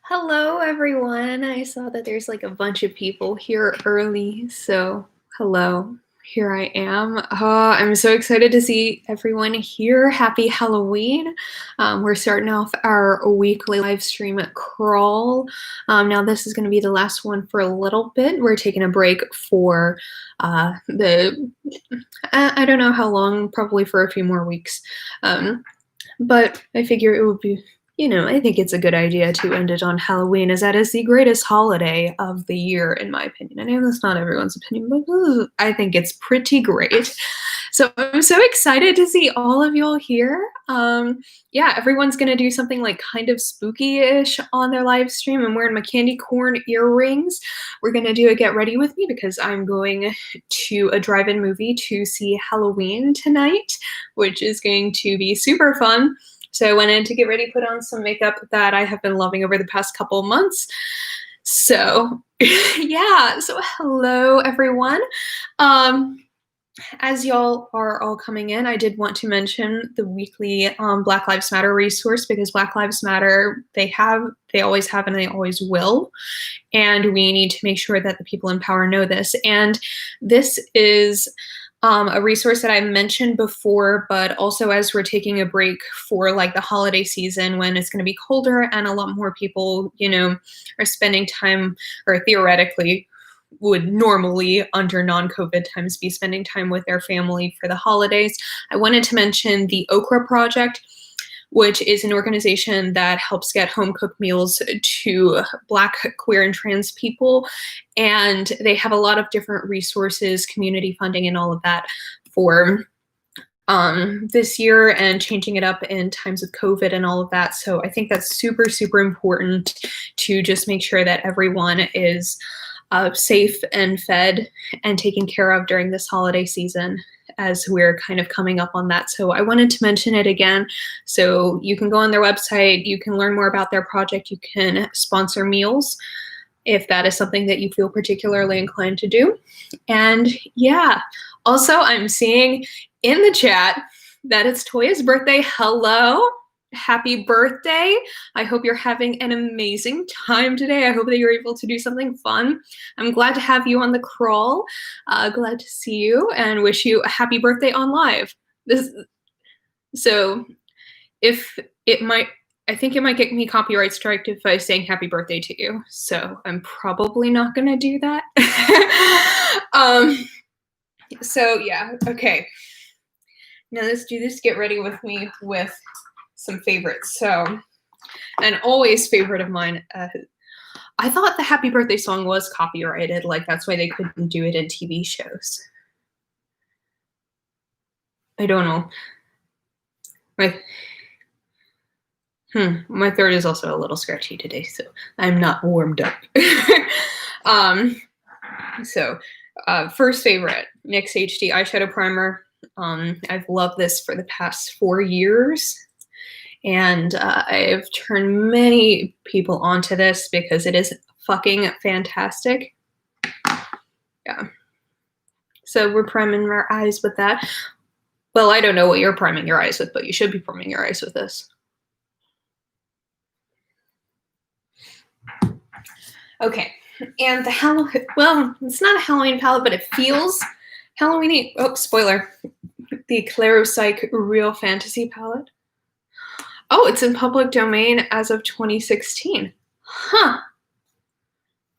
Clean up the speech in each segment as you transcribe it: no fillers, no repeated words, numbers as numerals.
Hello, everyone. I saw that there's like a bunch of people here early, so hello. Here I am. I'm so excited to see everyone here. Happy Halloween. We're starting off our weekly live stream at Crawl. Now this is going to be the last one for a little bit. We're taking a break for I don't know how long, probably for a few more weeks. But I figure it would be, I think it's a good idea to end it on Halloween, as that is the greatest holiday of the year, in my opinion. I know that's not everyone's opinion, but I think it's pretty great. So I'm so excited to see all of y'all here. Yeah, everyone's gonna do something like kind of spooky-ish on their live stream. I'm wearing my candy corn earrings. We're gonna do a Get Ready With Me because I'm going to a drive-in movie to see Halloween tonight, which is going to be super fun. So I went in to get ready, put on some makeup that I have been loving over the past couple of months. So yeah, so hello everyone. As y'all are all coming in, I did want to mention the weekly Black Lives Matter resource, because Black Lives Matter, they always have, and they always will. And we need to make sure that the people in power know this. And this is a resource that I mentioned before, but also as we're taking a break for like the holiday season when it's going to be colder and a lot more people, are spending time, or theoretically would normally under non-COVID times be spending time with their family for the holidays. I wanted to mention the Okra Project, which is an organization that helps get home-cooked meals to Black, queer, and trans people. And they have a lot of different resources, community funding, and all of that for this year, and changing it up in times of COVID and all of that. So I think that's super, super important to just make sure that everyone is safe and fed and taken care of during this holiday season, as we're kind of coming up on that. So I wanted to mention it again. So you can go on their website, you can learn more about their project, you can sponsor meals if that is something that you feel particularly inclined to do. And yeah, also I'm seeing in the chat that it's Toya's birthday. Hello. Happy birthday. I hope you're having an amazing time today. I hope that you're able to do something fun. I'm glad to have you on the crawl. Glad to see you and wish you a happy birthday on live. So if it might, I think it might get me copyright striked if I sing happy birthday to you. So I'm probably not gonna do that. So yeah, okay. Now let's do this Get Ready With Me with some favorites. So, an always favorite of mine, I thought the happy birthday song was copyrighted, like that's why they couldn't do it in TV shows. I don't know. My throat is also a little scratchy today, so I'm not warmed up. First favorite, NYX HD eyeshadow primer. I've loved this for the past 4 years. And I've turned many people onto this because it is fucking fantastic. Yeah. So we're priming our eyes with that. Well, I don't know what you're priming your eyes with, but you should be priming your eyes with this. Okay. And the well, it's not a Halloween palette, but it feels Halloweeny. Oh, spoiler. The Claro Psych Real Fantasy palette. Oh, it's in public domain as of 2016. Huh.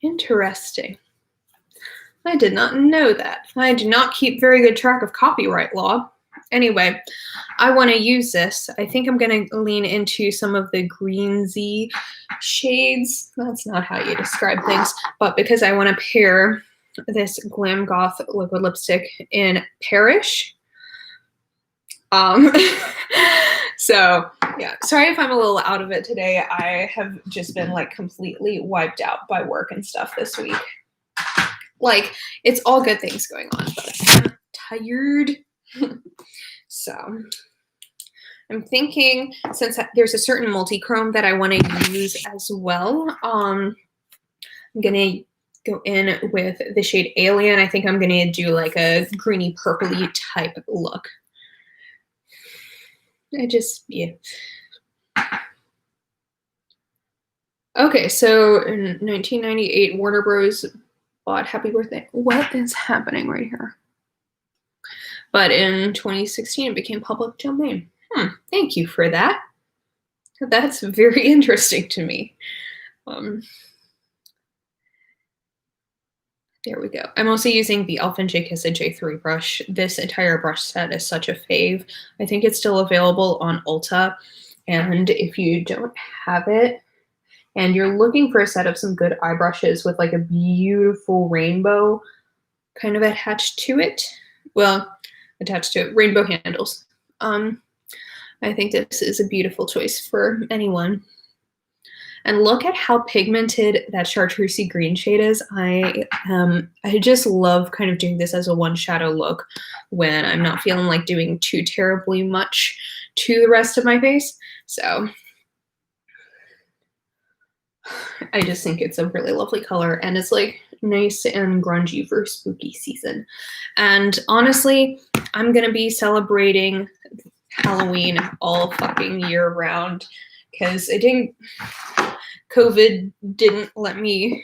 Interesting. I did not know that. I do not keep very good track of copyright law. Anyway, I want to use this. I think I'm going to lean into some of the greensy shades. That's not how you describe things. But because I want to pair this Glam Goth liquid lipstick in Perish. So yeah, sorry if I'm a little out of it today. I have just been like completely wiped out by work and stuff this week. Like, it's all good things going on, but I'm tired. So I'm thinking, since there's a certain multi-chrome that I want to use as well, I'm gonna go in with the shade Alien. I think I'm gonna do like a greeny purpley type look. Yeah. Okay, so in 1998, Warner Bros. Bought Happy Birthday. What is happening right here? But in 2016, it became public domain. Thank you for that. That's very interesting to me. There we go. I'm also using the Elf and J Kiss J3 brush. This entire brush set is such a fave. I think it's still available on Ulta. And if you don't have it and you're looking for a set of some good eye brushes with like a beautiful rainbow kind of attached to it, rainbow handles. I think this is a beautiful choice for anyone. And look at how pigmented that chartreusey green shade is. I just love kind of doing this as a one shadow look when I'm not feeling like doing too terribly much to the rest of my face. So I just think it's a really lovely color, and it's like nice and grungy for spooky season. And honestly, I'm gonna be celebrating Halloween all fucking year round because COVID didn't let me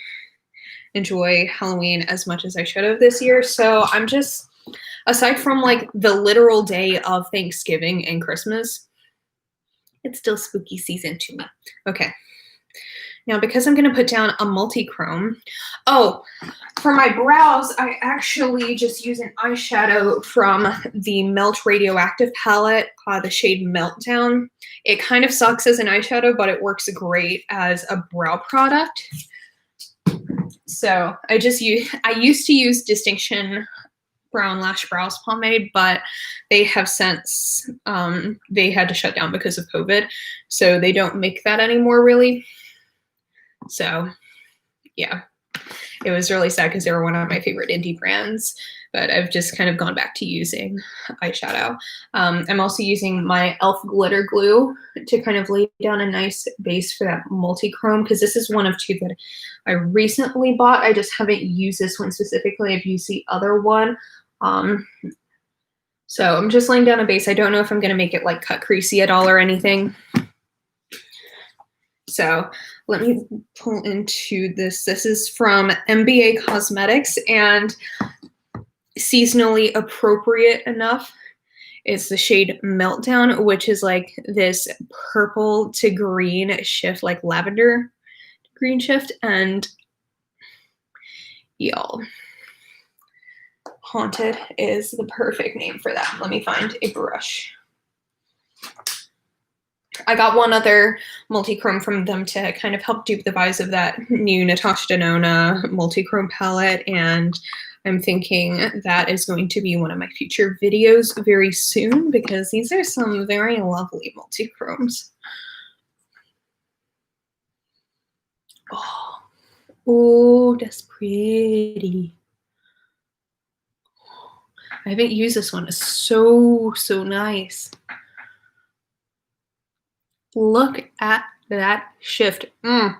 enjoy Halloween as much as I should have this year. So I'm just, aside from like the literal day of Thanksgiving and Christmas, it's still spooky season to me. Okay. Now, because I'm going to put down a multi-chrome. Oh, for my brows, I actually just use an eyeshadow from the Melt Radioactive palette, the shade Meltdown. It kind of sucks as an eyeshadow, but it works great as a brow product. So I used to use Distinction Brown Lash Brows Pomade, but they have since, they had to shut down because of COVID. So they don't make that anymore, really. So yeah, it was really sad because they were one of my favorite indie brands, but I've just kind of gone back to using eyeshadow. I'm also using my e.l.f. glitter glue to kind of lay down a nice base for that multi-chrome, because this is one of two that I recently bought. I just haven't used this one specifically. I've used the other one. So I'm just laying down a base. I don't know if I'm going to make it like cut creasy at all or anything. So let me pull into this. This is from MBA Cosmetics and seasonally appropriate enough. It's the shade Meltdown, which is like this purple to green shift, like lavender green shift. And y'all, Haunted is the perfect name for that. Let me find a brush. I got one other multi-chrome from them to kind of help dupe the vibes of that new Natasha Denona multi-chrome palette, and I'm thinking that is going to be one of my future videos very soon because these are some very lovely multi-chromes. Oh, that's pretty. I haven't used this one. It's so nice. Look at that shift. I'm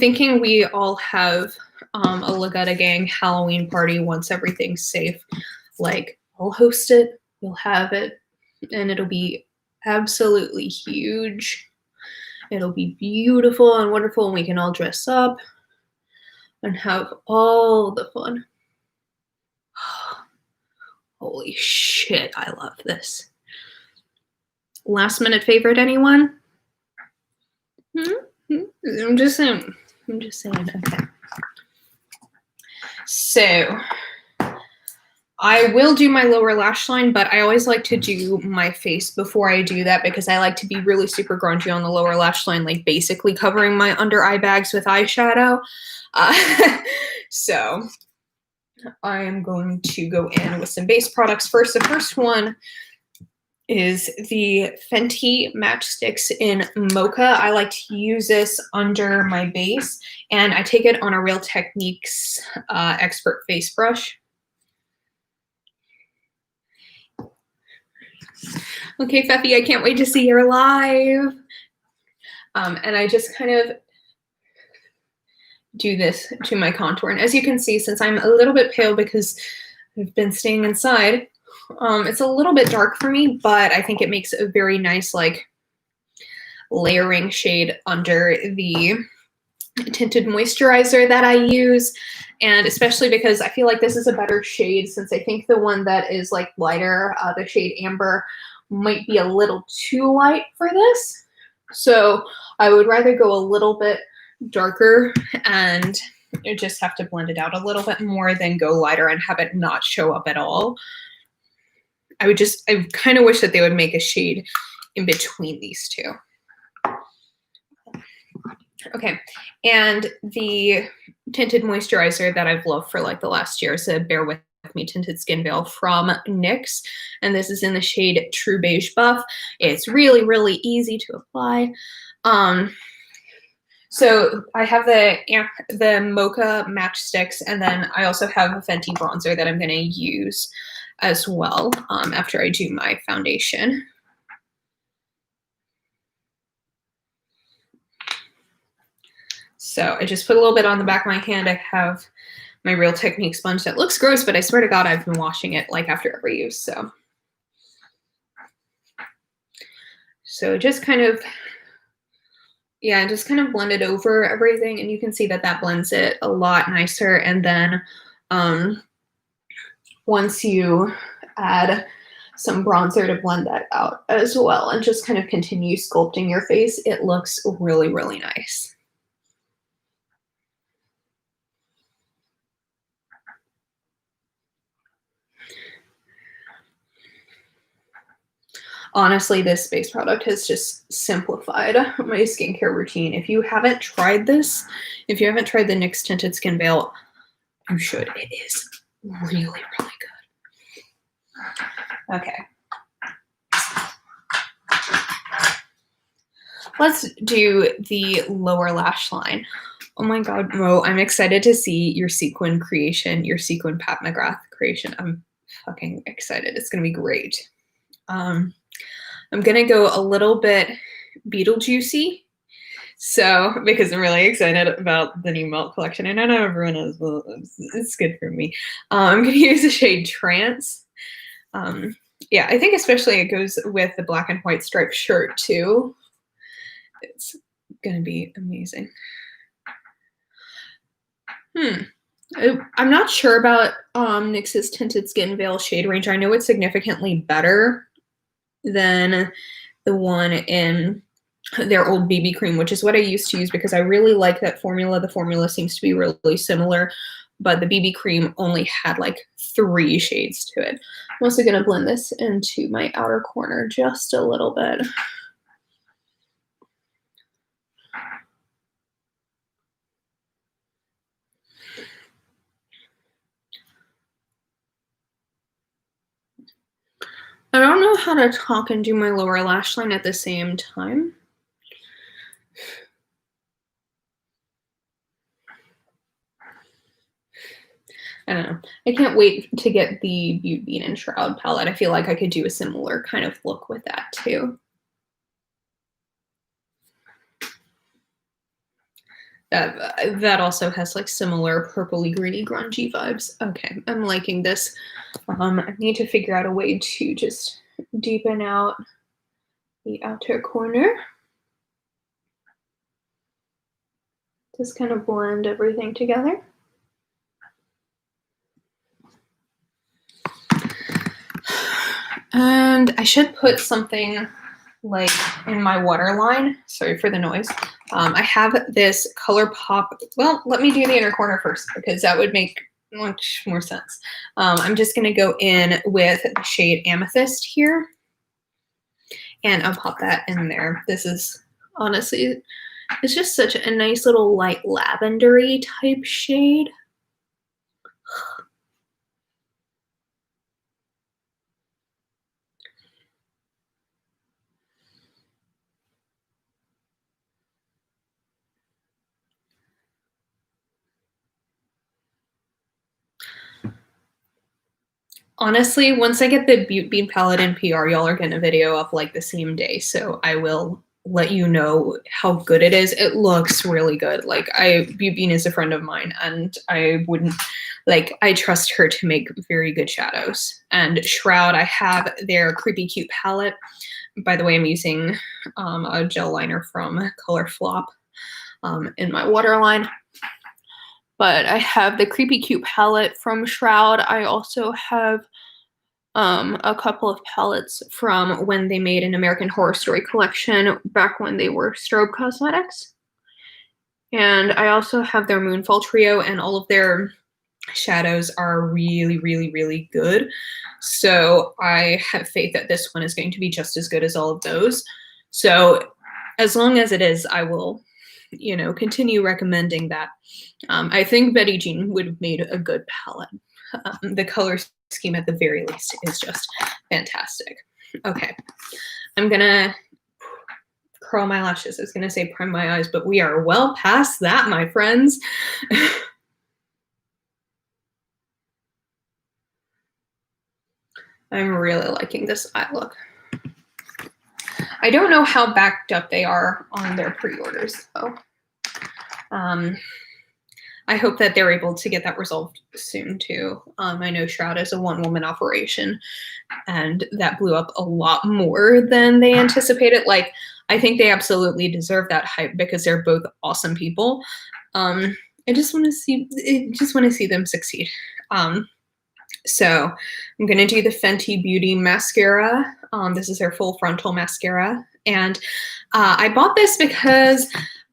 thinking we all have a Legata Gang Halloween party once everything's safe. Like, I'll host it, we'll have it, and it'll be absolutely huge. It'll be beautiful and wonderful, and we can all dress up and have all the fun. Holy shit, I love this. Last minute favorite, anyone? I'm just saying. Okay. So I will do my lower lash line, but I always like to do my face before I do that because I like to be really super grungy on the lower lash line, like basically covering my under eye bags with eyeshadow. So I am going to go in with some base products first. The first one is the Fenty Matchsticks in Mocha. I like to use this under my base, and I take it on a Real Techniques Expert Face Brush. Okay, Feffy, I can't wait to see your live. And I just kind of do this to my contour. And as you can see, since I'm a little bit pale because I've been staying inside, It's a little bit dark for me, but I think it makes a very nice like layering shade under the tinted moisturizer that I use. And especially because I feel like this is a better shade, since I think the one that is like lighter, the shade Amber, might be a little too light for this. So I would rather go a little bit darker and you just have to blend it out a little bit more than go lighter and have it not show up at all. I kind of wish that they would make a shade in between these two. Okay, and the tinted moisturizer that I've loved for like the last year is a Bear With Me Tinted Skin Veil from NYX, and this is in the shade True Beige Buff. It's really, really easy to apply. So I have the Mocha Matchsticks, and then I also have a Fenty bronzer that I'm going to use as well after I do my foundation. So I just put a little bit on the back of my hand. I have my Real Technique sponge that looks gross, but I swear to God, I've been washing it like after every use. So just kind of, yeah, just kind of blend it over everything, and you can see that that blends it a lot nicer. And then once you add some bronzer to blend that out as well and just kind of continue sculpting your face, it looks really, really nice. Honestly, this base product has just simplified my skincare routine. If you haven't tried this, if you haven't tried the NYX Tinted Skin Veil, you should. It is really, really good. Okay. Let's do the lower lash line. Oh my God, Mo, I'm excited to see your sequin creation, your sequin Pat McGrath creation. I'm fucking excited. It's going to be great. I'm going to go a little bit Beetlejuicy. So, because I'm really excited about the new Melt collection, and I know everyone is, well, it's good for me. I'm going to use the shade Trance. Yeah, I think especially it goes with the black and white striped shirt too. It's going to be amazing. I'm not sure about NYX's Tinted Skin Veil shade range. I know it's significantly better than the one in their old BB cream, which is what I used to use because I really like that formula. The formula seems to be really similar, but the BB cream only had like 3 shades to it. I'm also going to blend this into my outer corner just a little bit. I don't know how to talk and do my lower lash line at the same time. I don't know. I can't wait to get the Butte Bean and Shroud palette. I feel like I could do a similar kind of look with that too. That also has like similar purpley greeny grungy vibes. Okay, I'm liking this. I need to figure out a way to just deepen out the outer corner. Just kind of blend everything together. And I should put something like in my waterline. Sorry for the noise. I have this ColourPop. Well, let me do the inner corner first because that would make much more sense. I'm just going to go in with the shade Amethyst here. And I'll pop that in there. This is honestly, it's just such a nice little light lavendery type shade. Honestly, once I get the Butte Bean palette in PR, y'all are getting a video up like the same day. So I will let you know how good it is. It looks really good. Like Bubine is a friend of mine, and I wouldn't, like, I trust her to make very good shadows. And Shroud, I have their Creepy Cute palette. By the way, I'm using a gel liner from Color Flop in my waterline. But I have the Creepy Cute palette from Shroud. I also have a couple of palettes from when they made an American Horror Story collection back when they were Strobe Cosmetics. And I also have their Moonfall trio, and all of their shadows are really, really, really good. So I have faith that this one is going to be just as good as all of those. So as long as it is, I will, you know, continue recommending that. I think Betty Jean would have made a good palette. The color scheme at the very least is just fantastic. Okay, I'm gonna curl my lashes. I was gonna say prime my eyes, but we are well past that, my friends. I'm really liking this eye look. I don't know how backed up they are on their pre-orders though. I hope that they're able to get that resolved soon too. I know Shroud is a one-woman operation, and that blew up a lot more than they anticipated. Like, I think they absolutely deserve that hype because they're both awesome people. I just want to see them succeed. So I'm gonna do the Fenty Beauty mascara. This is their full frontal mascara, and I bought this because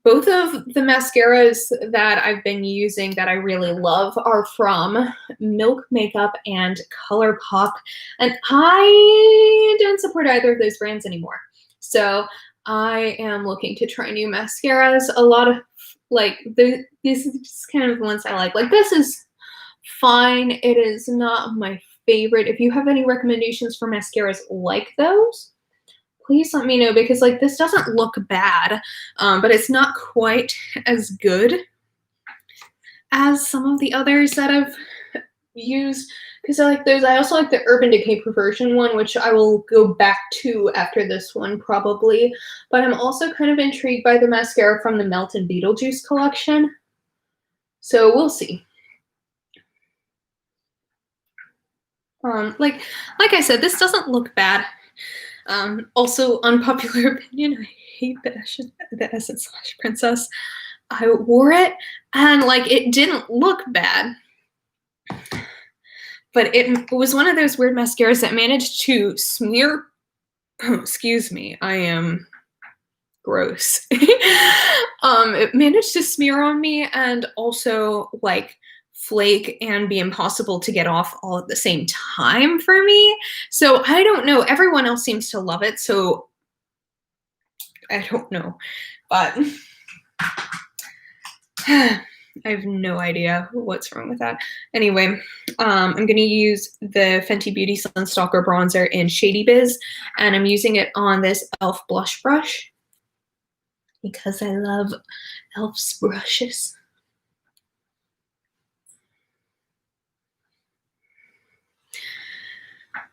both of the mascaras that I've been using that I really love are from Milk Makeup and ColourPop, and I don't support either of those brands anymore. So I am looking to try new mascaras. A lot of, like, this is just kind of the ones I like. Like, this is fine. It is not my favorite. If you have any recommendations for mascaras like those, please let me know, because like this doesn't look bad, but it's not quite as good as some of the others that I've used, because I like those. I also like the Urban Decay Perversion one, which I will go back to after this one probably, but I'm also kind of intrigued by the mascara from the Melted Beetlejuice collection, so we'll see. Like I said, this doesn't look bad. Also, unpopular opinion, I hate the Essence Slash Princess. I wore it, and like it didn't look bad, but it was one of those weird mascaras that managed to smear, excuse me, I am gross. It managed to smear on me and also like flake and be impossible to get off all at the same time for me. So I don't know. Everyone else seems to love it, so I don't know. But I have no idea what's wrong with that. Anyway, I'm going to use the Fenty Beauty Sunstalker Bronzer in Shady Biz, and I'm using it on this e.l.f. blush brush because I love e.l.f.'s brushes.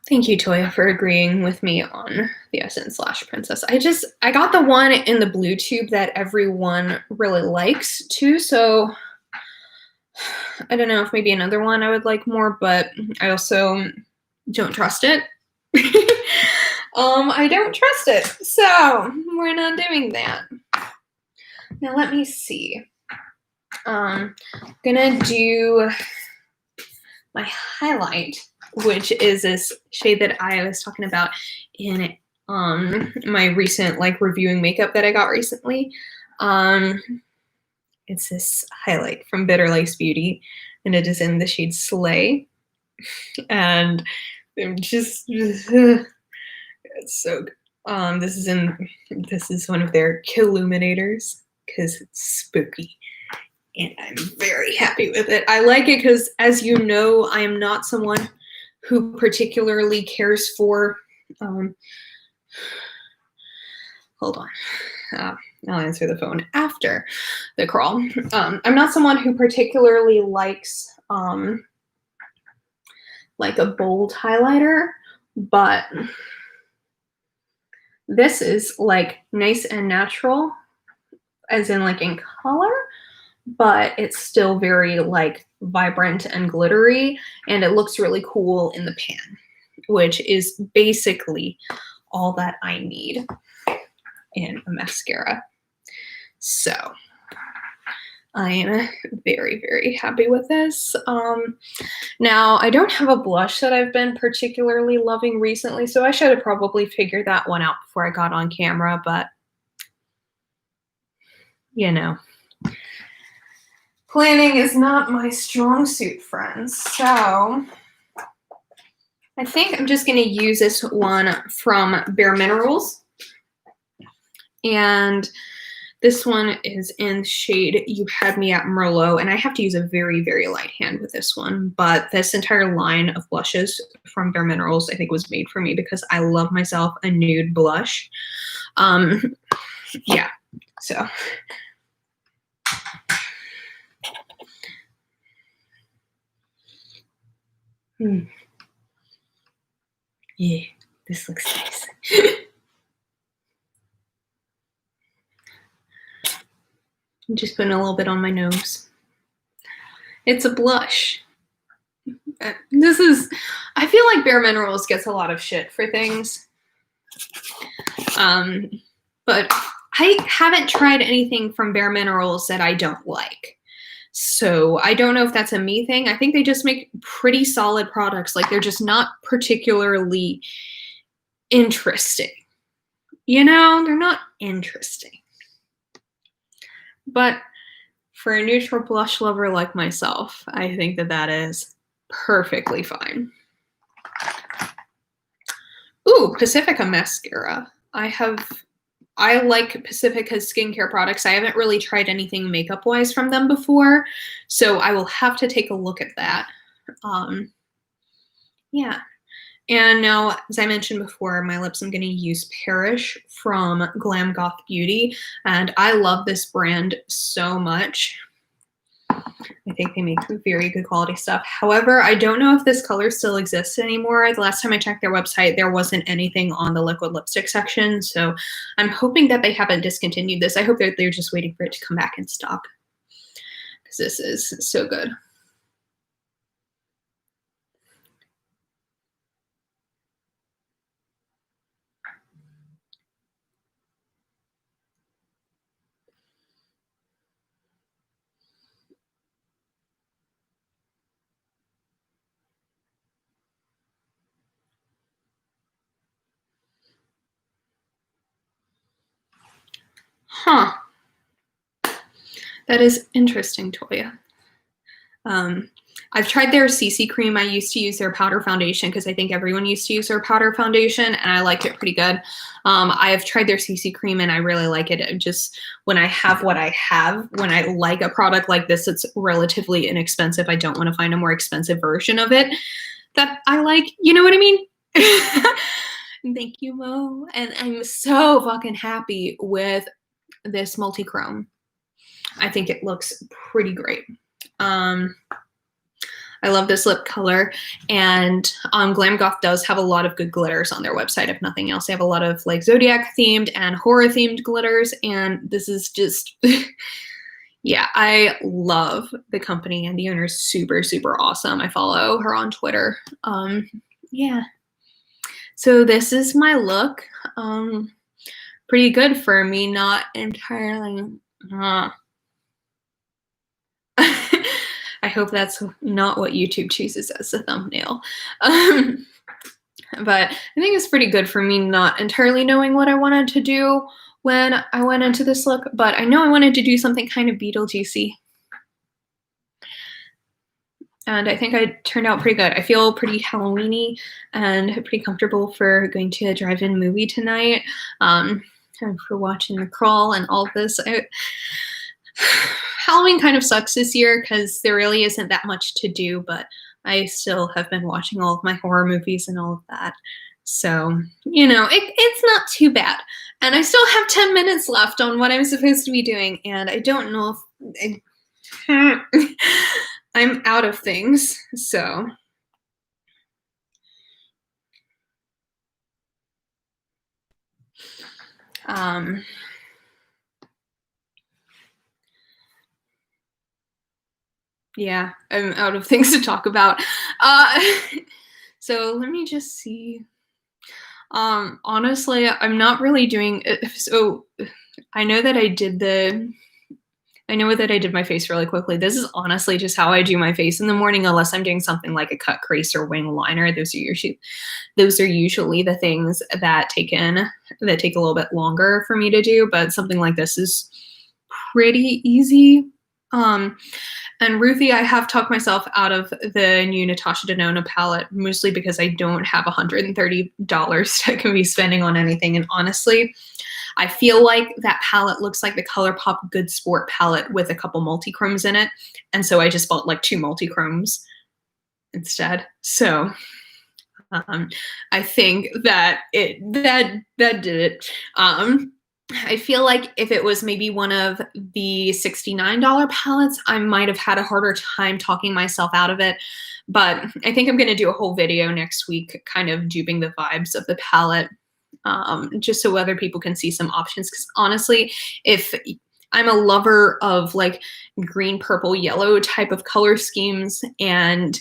Thank you, Toya, for agreeing with me on the Essence Slash Princess. I got the one in the blue tube that everyone really likes too, so I don't know if maybe another one I would like more, but I also don't trust it. I don't trust it, so we're not doing that. Now let me see. I'm gonna do my highlight, which is this shade that I was talking about in my recent like reviewing makeup that I got recently. It's this highlight from Bitter Lace Beauty, and it is in the shade Slay. And I'm just it's so good. This is one of their Killuminators because it's spooky, and I'm very happy with it. I like it because, as you know, I am not someone who particularly cares for hold on. I'll answer the phone after the crawl. I'm not someone who particularly likes like a bold highlighter, but This is like nice and natural, as in like in color, but it's still very like vibrant and glittery, and it looks really cool in the pan, which is basically all that I need in a mascara. So I am very, very happy with this. Now, I don't have a blush that I've been particularly loving recently, so I should have probably figured that one out before I got on camera, but you know, planning is not my strong suit, friends. So I think I'm just going to use this one from Bare Minerals. And this one is in the shade You Had Me at Merlot, and I have to use a very, very light hand with this one, but this entire line of blushes from Bare Minerals I think was made for me because I love myself a nude blush. Yeah, so. Yeah, this looks nice. I'm just putting a little bit on my nose. It's a blush. I feel like Bare Minerals gets a lot of shit for things. But I haven't tried anything from Bare Minerals that I don't like. So I don't know if that's a me thing. I think they just make pretty solid products. Like, they're just not particularly interesting. You know, they're not interesting. But for a neutral blush lover like myself, I think that that is perfectly fine. Ooh, Pacifica mascara. I like Pacifica's skincare products. I haven't really tried anything makeup-wise from them before, so I will have to take a look at that. Yeah. And now, as I mentioned before, my lips, I'm going to use Perish from Glam Goth Beauty, and I love this brand so much. I think they make very good quality stuff. However, I don't know if this color still exists anymore. The last time I checked their website, there wasn't anything on the liquid lipstick section, so I'm hoping that they haven't discontinued this. I hope that they're just waiting for it to come back in stock, because this is so good. Huh. That is interesting, Toya. I've tried their CC cream. I used to use their powder foundation because I think everyone used to use their powder foundation, and I liked it pretty good. I have tried their CC cream, and I really like it. It just, when I have what I have, when I like a product like this, it's relatively inexpensive. I don't want to find a more expensive version of it that I like. You know what I mean? Thank you, Mo. And I'm so fucking happy with this multi-chrome. I think it looks pretty great. I love this lip color, and Glam Goth does have a lot of good glitters on their website, if nothing else. They have a lot of like Zodiac themed and horror themed glitters, and this is just, yeah, I love the company, and the owner's super, super awesome. I follow her on Twitter. Yeah. So this is my look. Pretty good for me, not entirely. I hope that's not what YouTube chooses as a thumbnail. But I think it's pretty good for me not entirely knowing what I wanted to do when I went into this look, but I know I wanted to do something kind of Beetlejuicy. And I think I turned out pretty good. I feel pretty Halloween-y and pretty comfortable for going to a drive-in movie tonight, and for watching The Crawl and all of this. Halloween kind of sucks this year because there really isn't that much to do, but I still have been watching all of my horror movies and all of that. So, you know, it's not too bad. And I still have 10 minutes left on what I'm supposed to be doing, and I don't know if I'm out of things, so. Yeah, I'm out of things to talk about. So let me just see. Honestly, I'm not really doing so. I know that I did my face really quickly. This is honestly just how I do my face in the morning, unless I'm doing something like a cut crease or wing liner. Those are usually the things that take a little bit longer for me to do, but something like this is pretty easy. And Ruthie, I have talked myself out of the new Natasha Denona palette, mostly because I don't have $130 I can be spending on anything. And honestly, I feel like that palette looks like the ColourPop Good Sport palette with a couple multi-chromes in it. And so I just bought like 2 multi-chromes instead. So I think that that did it. I feel like if it was maybe one of the $69 palettes, I might have had a harder time talking myself out of it. But I think I'm going to do a whole video next week kind of duping the vibes of the palette, just so other people can see some options. Because honestly, if I'm a lover of like green, purple, yellow type of color schemes, and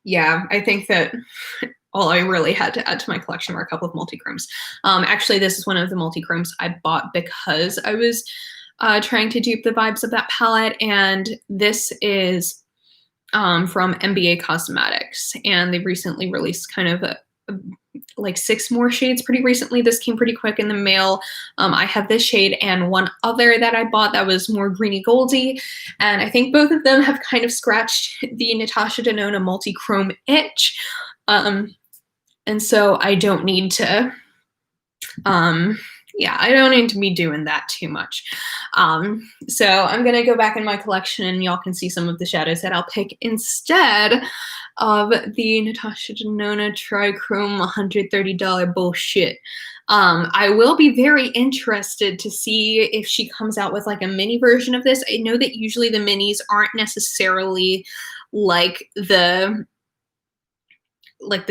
yeah, I think that all I really had to add to my collection were a couple of multi-chromes. Actually, this is one of the multi-chromes I bought because I was trying to dupe the vibes of that palette, and this is from MBA Cosmetics, and they recently released kind of like 6 more shades pretty recently. This came pretty quick in the mail. I have this shade and one other that I bought that was more greeny goldy, and I think both of them have kind of scratched the Natasha Denona multi-chrome itch. And so I don't need to, yeah, I don't need to be doing that too much. So I'm gonna go back in my collection and y'all can see some of the shadows that I'll pick instead of the Natasha Denona Trichrome $130 bullshit. I will be very interested to see if she comes out with like a mini version of this. I know that usually the minis aren't necessarily like the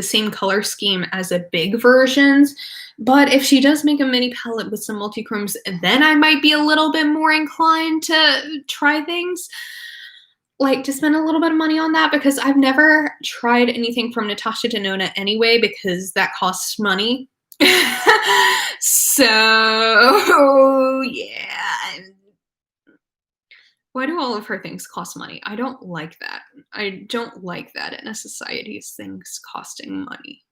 same color scheme as the big versions, but if she does make a mini palette with some multi-chromes, then I might be a little bit more inclined to try things, like to spend a little bit of money on that, because I've never tried anything from Natasha Denona anyway, because that costs money. So yeah, why do all of her things cost money? I don't like that. I don't like that in a society, is things costing money.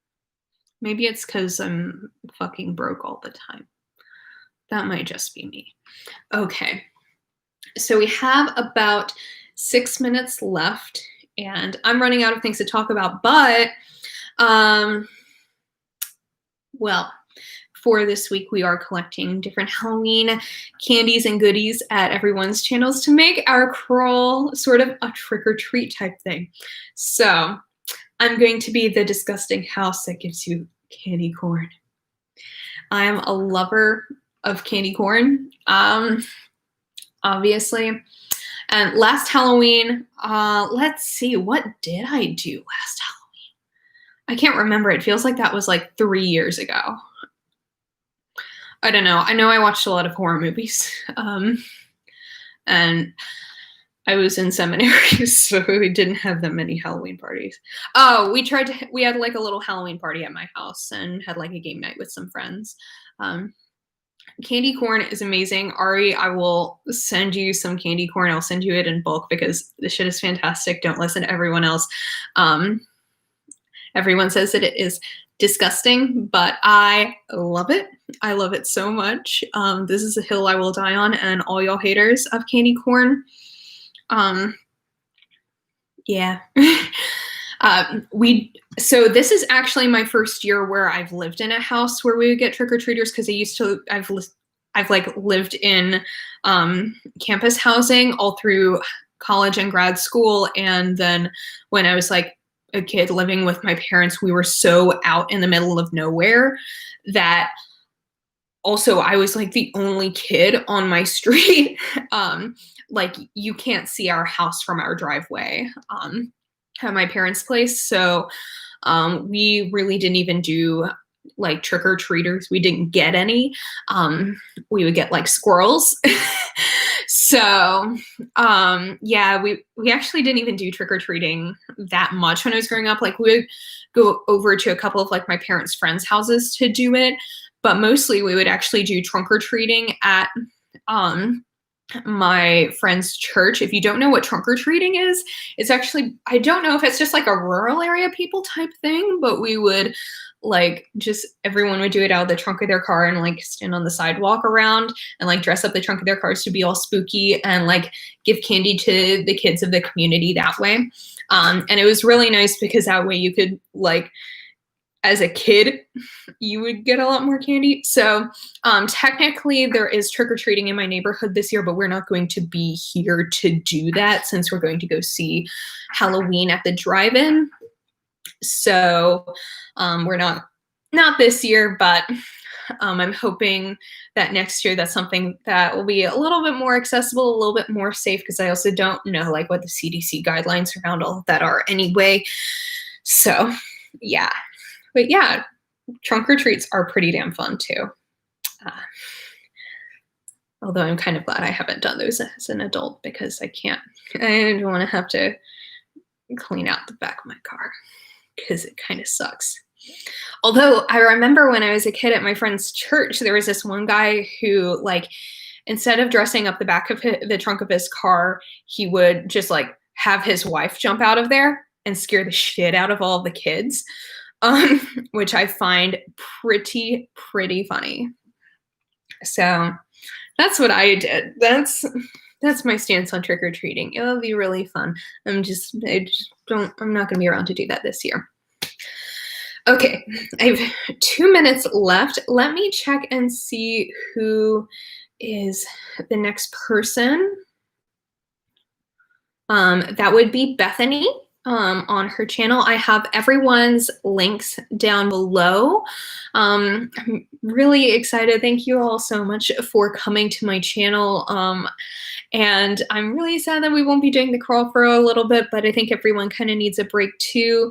Maybe it's because I'm fucking broke all the time. That might just be me. Okay. So we have about 6 minutes left, and I'm running out of things to talk about, but, well, for this week, we are collecting different Halloween candies and goodies at everyone's channels to make our crawl sort of a trick-or-treat type thing. So I'm going to be the disgusting house that gives you candy corn. I am a lover of candy corn, obviously. And last Halloween, let's see, what did I do last Halloween? I can't remember. It feels like that was like 3 years ago. I don't know. I know I watched a lot of horror movies, and I was in seminary, so we didn't have that many Halloween parties. Oh, we had like a little Halloween party at my house and had like a game night with some friends. Candy corn is amazing. Arye, I will send you some candy corn. I'll send you it in bulk because this shit is fantastic. Don't listen to everyone else. Everyone says that it is disgusting, but I love it. I love it so much. This is a hill I will die on, and all y'all haters of candy corn, yeah. So this is actually my first year where I've lived in a house where we would get trick-or-treaters, because I've like lived in campus housing all through college and grad school, and then when I was like a kid living with my parents, we were so out in the middle of nowhere that also I was like the only kid on my street. Like you can't see our house from our driveway at my parents' place. So we really didn't even do like trick-or-treaters. We didn't get any. We would get like squirrels. So yeah, we actually didn't even do trick-or-treating that much when I was growing up. Like we would go over to a couple of like my parents' friends' houses to do it, but mostly we would actually do trunk-or-treating at my friend's church. If you don't know what trunk-or-treating is, it's actually, I don't know if it's just like a rural area people type thing, but we would like just everyone would do it out of the trunk of their car and like stand on the sidewalk around and like dress up the trunk of their cars to be all spooky and like give candy to the kids of the community that way. And it was really nice because that way you could like, as a kid, you would get a lot more candy. So technically there is trick-or-treating in my neighborhood this year, but we're not going to be here to do that since we're going to go see Halloween at the drive-in. So we're not this year, but I'm hoping that next year that's something that will be a little bit more accessible, a little bit more safe, because I also don't know like what the CDC guidelines around all of that are anyway. So yeah, but yeah, trunk or treats are pretty damn fun too. Although I'm kind of glad I haven't done those as an adult because I don't want to have to clean out the back of my car because it kind of sucks. Although I remember when I was a kid at my friend's church, there was this one guy who like, instead of dressing up the back of the trunk of his car, he would just like have his wife jump out of there and scare the shit out of all the kids, which I find pretty funny. So that's what I did. That's my stance on trick-or-treating. It'll be really fun. I'm not going to be around to do that this year. Okay, I have 2 minutes left. Let me check and see who is the next person. That would be Bethany on her channel. I have everyone's links down below. I'm really excited. Thank you all so much for coming to my channel. And I'm really sad that we won't be doing the crawl for a little bit, but I think everyone kind of needs a break too.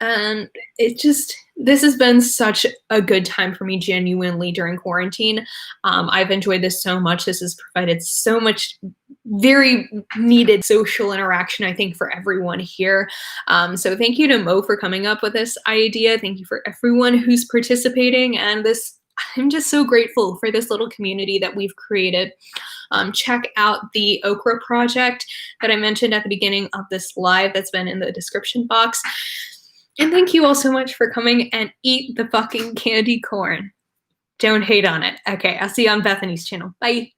And this has been such a good time for me genuinely during quarantine. I've enjoyed this so much. This has provided so much very needed social interaction, I think, for everyone here. So thank you to Mo for coming up with this idea. Thank you for everyone who's participating. And I'm just so grateful for this little community that we've created. Check out the Okra project that I mentioned at the beginning of this live that's been in the description box. And thank you all so much for coming and eat the fucking candy corn. Don't hate on it. Okay, I'll see you on Bethany's channel. Bye.